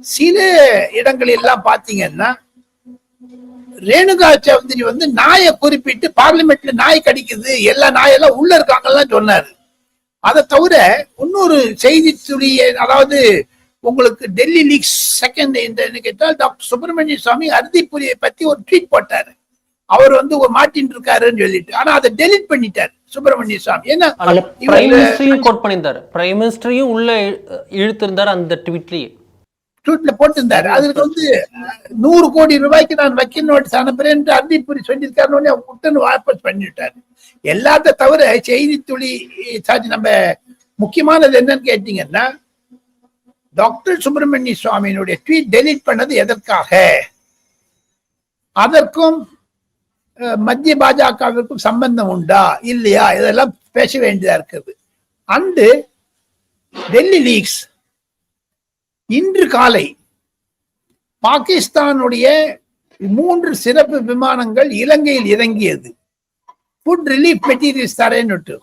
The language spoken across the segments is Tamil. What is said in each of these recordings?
சில இடங்கள் எல்லாம் பாத்தீங்கன்னா ரேணுகா சௌத்ரி வந்து நாயை குறிப்பிட்டு பார்லிமெண்ட்ல நாய் கடிக்குது, எல்லா நாயெல்லாம் உள்ள இருக்காங்கலாம் சொன்னாரு. அதை தவிர இன்னொரு செய்தி துளி, அதாவது உங்களுக்கு டெல்லி லீக்ஸ் செகண்ட் என்ன கேட்டால், டாக்டர் சுப்பிரமணிய சுவாமி ஹர்தீப்புரியை பத்தி ஒரு ட்வீட் போட்டாரு. அவர் வந்து ஒரு மாட்டின் இருக்காருன்னு சொல்லிட்டு, ஆனா அதை டெலிட் பண்ணிட்டாரு சுப்பிரமணிய சுவாமி. ஏன்னா பிரைம் மினிஸ்டரையும் கோட் பண்ணியிருந்தாரு, பிரைம் மினிஸ்டரையும் உள்ள இழுத்திருந்தாரு அந்த ட்வீட்லயே போட்டிருந்தாரு. அதுக்கு வந்து 100 கோடி ரூபாய்க்கு நான் வக்கீல் நோட்டீஸ் அனுப்புறேன் ஹர்தீப்புரி சொல்லியிருக்காரு, வாபஸ் பண்ணிவிட்டாரு. எல்லாத்த தவிர செய்தி துளி நம்ம முக்கியமானது என்னன்னு கேட்டீங்கன்னா, டாக்டர் சுப்பிரமணிய சுவாமியினுடைய ட்வீட் டெலிட் பண்ணது எதற்காக, அதற்கும் மத்திய பாஜகவிற்கும் சம்பந்தம் உண்டா இல்லையா, இதெல்லாம் பேச வேண்டியதா இருக்குது. அண்டு டெல்லி லீக்ஸ் இன்று காலை பாகிஸ்தானுடைய 3 சிறப்பு விமானங்கள் இலங்கையில் இறங்கியது. ஃபுட் ரிலீஃப் மெட்டீரியல்ஸ் தரேன்னு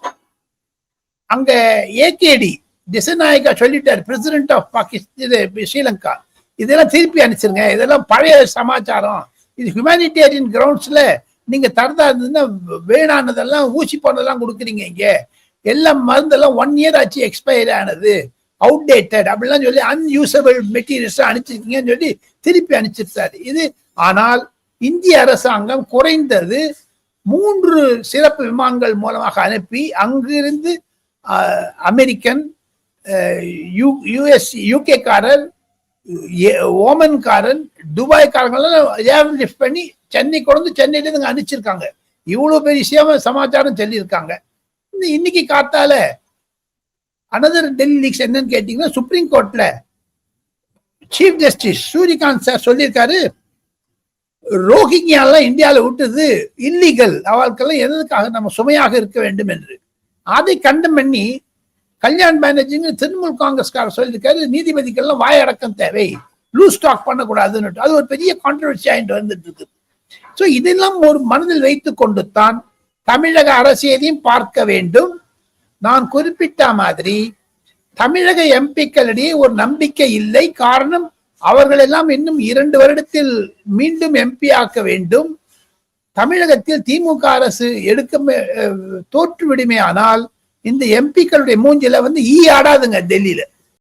அங்க ஏகேடி திசநாயகா சொல்லிட்டார், பிரசிடென்ட் ஆஃப் பாகிஸ்தான் ஸ்ரீலங்கா, இதெல்லாம் திருப்பி அனுப்பிச்சிருங்க, இதெல்லாம் பழைய சமாச்சாரம், இது ஹியூமானிட்டேரியன் கிரவுண்ட்ஸ்ல நீங்க தரதா இருந்ததுன்னா வேணானதெல்லாம் ஊசி போனதெல்லாம் கொடுக்குறீங்க, இங்க எல்லாம் மருந்தெல்லாம் 1 இயர் ஆச்சு எக்ஸ்பயர் ஆனது, அவுடேட்டட் அப்படிலாம் சொல்லி அன்யூசபிள் மெட்டீரியல்ஸ் அனுப்பிச்சிருக்கீங்கன்னு சொல்லி திருப்பி அனுப்பிச்சிருக்காரு இது. ஆனால் இந்திய அரசாங்கம் குறைந்தது 3 சிறப்பு விமானங்கள் மூலமாக அனுப்பி அங்கிருந்து அமெரிக்கன், யுஎஸ், யூகே காரர், ஓமன்காரன், துபாய்காரங்களாம் லிஃப்ட் பண்ணி சென்னை கொண்டு சென்னையில இருந்து அனுப்பிச்சிருக்காங்க. இவ்வளவு பெரிய சமாச்சாரம் சொல்லியிருக்காங்க. இன்னைக்கு காத்தால அனதர் டெல்லி லீக்ஸ் என்னன்னு கேட்டீங்கன்னா, சுப்ரீம் கோர்ட்ல சீஃப் ஜஸ்டிஸ் சூரியகாந்த் சார் சொல்லியிருக்காரு, ரோஹிங்கியாலாம் இந்தியாவில் விட்டது இல்லீகல், அவளுக்கெல்லாம் எதற்காக நம்ம சுமையாக இருக்க வேண்டும் என்று. அதை கண்டம் பண்ணி கல்யாண் பானர்ஜின்னு திரிணாமுல் காங்கிரஸ்காரர் சொல்லியிருக்காரு, நீதிபதிகள்லாம் வாயடக்கம் தேவை, லூஸ் ஸ்டாக் பண்ணக்கூடாதுன்னு. அது ஒரு பெரிய கான்ட்ரவர்சி ஆயிட்டு வந்துட்டு இருக்கு. ஸோ இதெல்லாம் ஒரு மனதில் வைத்து கொண்டு தான் தமிழக அரசியலையும் பார்க்க வேண்டும். நான் குறிப்பிட்ட மாதிரி தமிழக எம்பிக்களிடையே ஒரு நம்பிக்கை இல்லை. காரணம், அவர்கள் எல்லாம் இன்னும் 2 வருடத்தில் மீண்டும் எம்பி ஆக்க வேண்டும். தமிழகத்தில் திமுக அரசு தோற்றுவிடுமே ஆனால் இந்த எம்பிக்களுடைய மூஞ்சில வந்து ஈ ஆடாதுங்க டெல்லியில.